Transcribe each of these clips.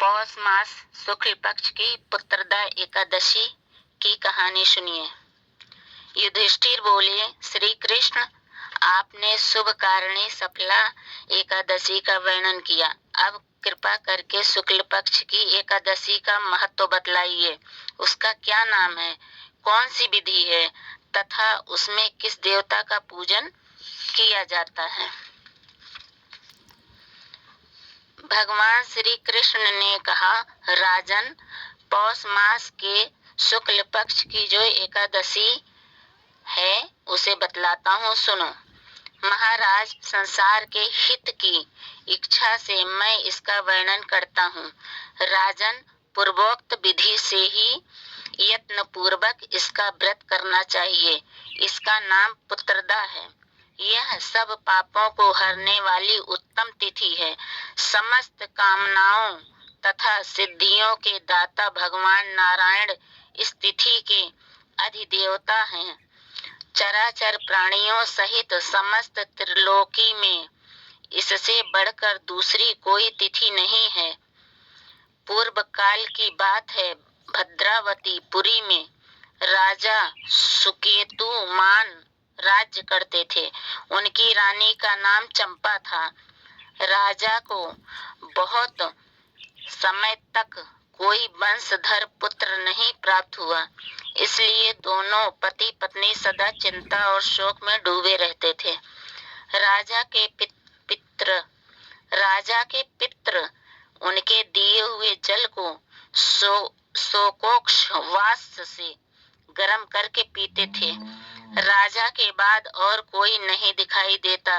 पौष मास शुक्ल पक्ष की पुत्रदा एकादशी की कहानी सुनिए। युधिष्ठिर बोले, श्री कृष्ण, आपने शुभ कारणी सफला एकादशी का वर्णन किया। अब कृपा करके शुक्ल पक्ष की एकादशी का महत्व बतलाइए। उसका क्या नाम है, कौन सी विधि है तथा उसमें किस देवता का पूजन किया जाता है। भगवान श्री कृष्ण ने कहा, राजन, पौष मास के शुक्ल पक्ष की जो एकादशी है उसे बतलाता हूँ, सुनो। महाराज, संसार के हित की इच्छा से मैं इसका वर्णन करता हूँ। राजन, पूर्वोक्त विधि से ही यत्न पूर्वक इसका व्रत करना चाहिए। इसका नाम पुत्रदा है। यह सब पापों को हरने वाली उत्तम तिथि है। समस्त कामनाओं तथा सिद्धियों के दाता भगवान नारायण इस तिथि के अधिदेवता हैं। चराचर प्राणियों सहित समस्त त्रिलोकी में इससे बढ़कर दूसरी कोई तिथि नहीं है। पूर्व काल की बात है, भद्रावती पुरी में राजा सुकेतु मान राज्य करते थे। उनकी रानी का नाम चंपा था। राजा को बहुत समय तक कोई वंशधर पुत्र नहीं प्राप्त हुआ, इसलिए दोनों पति पत्नी सदा चिंता और शोक में डूबे रहते थे। राजा के पित्र उनके दिए हुए जल को शोकोक्ष वास से गर्म करके पीते थे। राजा के बाद और कोई नहीं दिखाई देता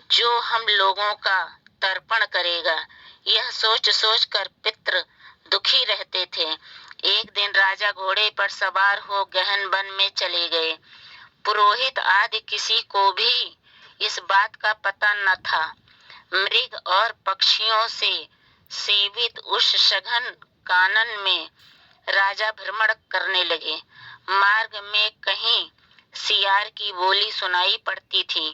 जो हम लोगों का तर्पण करेगा। यह सोच सोच कर पितर दुखी रहते थे। एक दिन राजा घोड़े पर सवार हो गहन वन में चले गए। पुरोहित आदि किसी को भी इस बात का पता न था। मृग और पक्षियों से सेवित उस सघन कानन में राजा भ्रमण करने लगे। मार्ग में कहीं सियार की बोली सुनाई पड़ती थी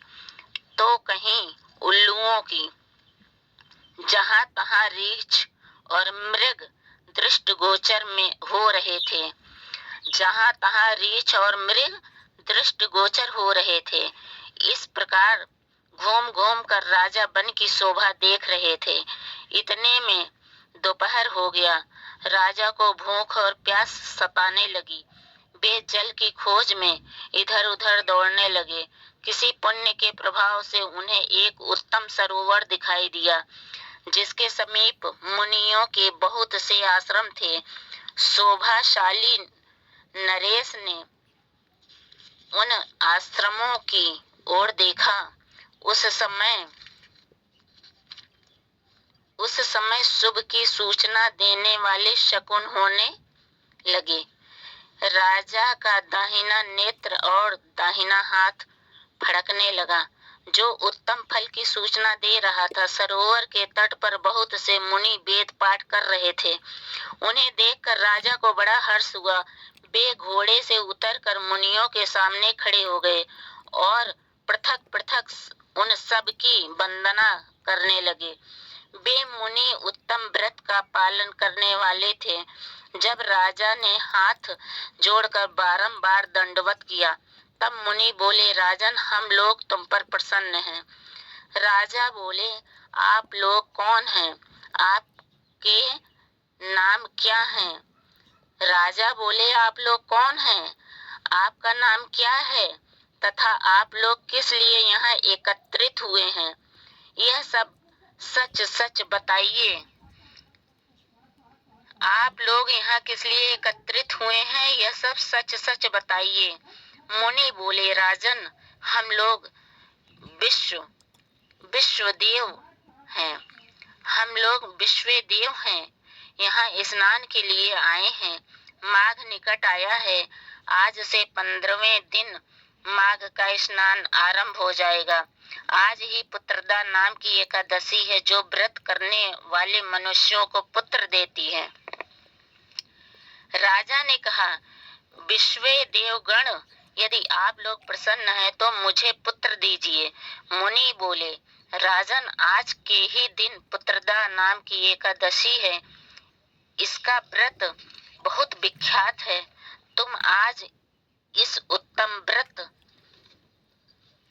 तो कहीं उल्लुओं की। जहां तहां रीछ और मृग दृष्टिगोचर में हो रहे थे। जहां तहां रीछ और मृग दृष्टिगोचर हो रहे थे। इस प्रकार घूम घूम कर राजा वन की शोभा देख रहे थे। इतने में दोपहर हो गया। राजा को भूख और प्यास सताने लगी। वे जल की खोज में इधर उधर दौड़ने लगे। किसी पुण्य के प्रभाव से उन्हें एक उत्तम सरोवर दिखाई दिया, जिसके समीप मुनियों के बहुत से आश्रम थे। शोभाशाली नरेश ने उन आश्रमों की ओर देखा। उस समय शुभ की सूचना देने वाले शकुन होने लगे। राजा का दाहिना नेत्र और दाहिना हाथ फड़कने लगा, जो उत्तम फल की सूचना दे रहा था। सरोवर के तट पर बहुत से मुनि वेद पाठ कर रहे थे। उन्हें देखकर राजा को बड़ा हर्ष हुआ। वे घोड़े से उतरकर मुनियों के सामने खड़े हो गए और पृथक पृथक उन सब की वंदना करने लगे। वे मुनि उत्तम व्रत का पालन करने वाले थे। जब राजा ने हाथ जोड़कर बारंबार दंडवत किया, तब मुनि बोले, राजन, हम लोग तुम पर प्रसन्न हैं। राजा बोले, आप लोग कौन हैं? आपके नाम क्या हैं? राजा बोले, आप लोग कौन हैं? आपका नाम क्या है तथा आप लोग किस लिए यहाँ एकत्रित हुए हैं? यह सब सच सच बताइए। आप लोग यहाँ किस लिए एकत्रित हुए हैं, यह सब सच सच बताइए। मुनि बोले, राजन, हम लोग विश्वदेव हैं। हम लोग विश्वदेव हैं, यहाँ स्नान के लिए आए हैं। माघ निकट आया है। आज से 15वें दिन माघ का स्नान आरंभ हो जाएगा। आज ही पुत्रदा नाम की एकादशी है, जो व्रत करने वाले मनुष्यों को पुत्र देती है। राजा ने कहा, विश्वे देवगण, यदि आप लोग प्रसन्न हैं तो मुझे पुत्र दीजिए। मुनि बोले, राजन, आज के ही दिन पुत्रदा नाम की एकादशी है। इसका व्रत बहुत विख्यात है। तुम आज इस उत्तम व्रत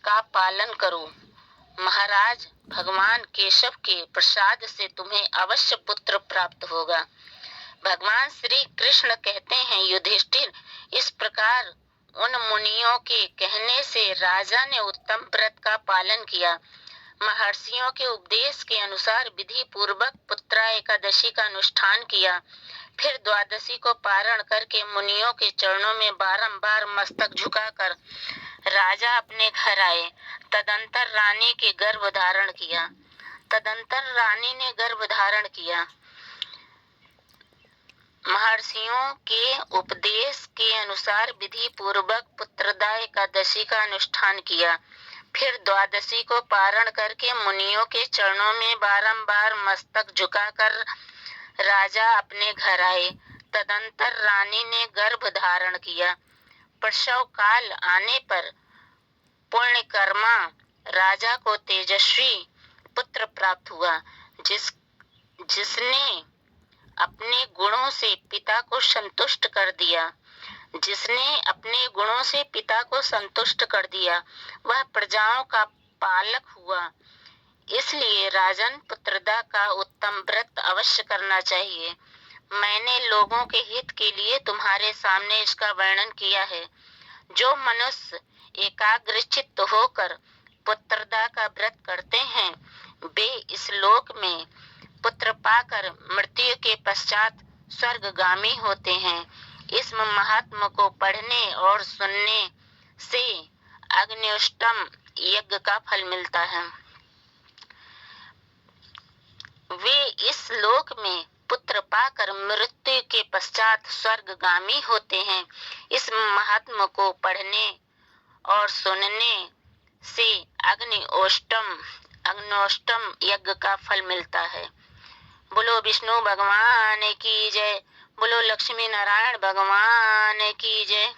का पालन करो। महाराज, भगवान केशव के प्रसाद से तुम्हें अवश्य पुत्र प्राप्त होगा। भगवान श्री कृष्ण कहते हैं, युधिष्ठिर, इस प्रकार उन मुनियों के कहने से राजा ने उत्तम व्रत का पालन किया। महर्षियों के उपदेश के अनुसार विधि पूर्वक पुत्रा एकादशी का अनुष्ठान किया। फिर द्वादशी को पारण करके मुनियों के चरणों में बारंबार मस्तक झुकाकर राजा अपने घर आए। तदंतर रानी के गर्भ धारण किया। तदंतर रानी ने गर्भ धारण किया। महर्षियों के उपदेश के अनुसार विधि पूर्वक पुत्रदा एकादशी का अनुष्ठान किया। फिर द्वादशी को पारण करके मुनियों के चरणों में बारंबार मस्तक झुकाकर राजा अपने घर आए। तदंतर रानी ने गर्भ धारण किया। प्रसव काल आने पर पुण्यकर्मा राजा को तेजस्वी पुत्र प्राप्त हुआ, जिसने अपने गुणों से पिता को संतुष्ट कर दिया। जिसने अपने गुणों से पिता को संतुष्ट कर दिया, वह प्रजाओं का पालक हुआ। इसलिए राजन, पुत्रदा का उत्तम व्रत अवश्य करना चाहिए। मैंने लोगों के हित के लिए तुम्हारे सामने इसका वर्णन किया है। जो मनुष्य एकाग्रचित्त होकर पुत्रदा का व्रत करते हैं, वे इस लोक में पुत्र पाकर मृत्यु के पश्चात स्वर्गगामी होते हैं। इस महात्म को पढ़ने और सुनने से अग्निष्टम यज्ञ का फल मिलता है। वे इस लोक में पुत्र पाकर मृत्यु के पश्चात स्वर्गगामी होते हैं। इस महात्म को पढ़ने और सुनने से अग्नोष्टम यज्ञ का फल मिलता है। बोलो विष्णु भगवान की जय। बोलो लक्ष्मी नारायण भगवान की जय।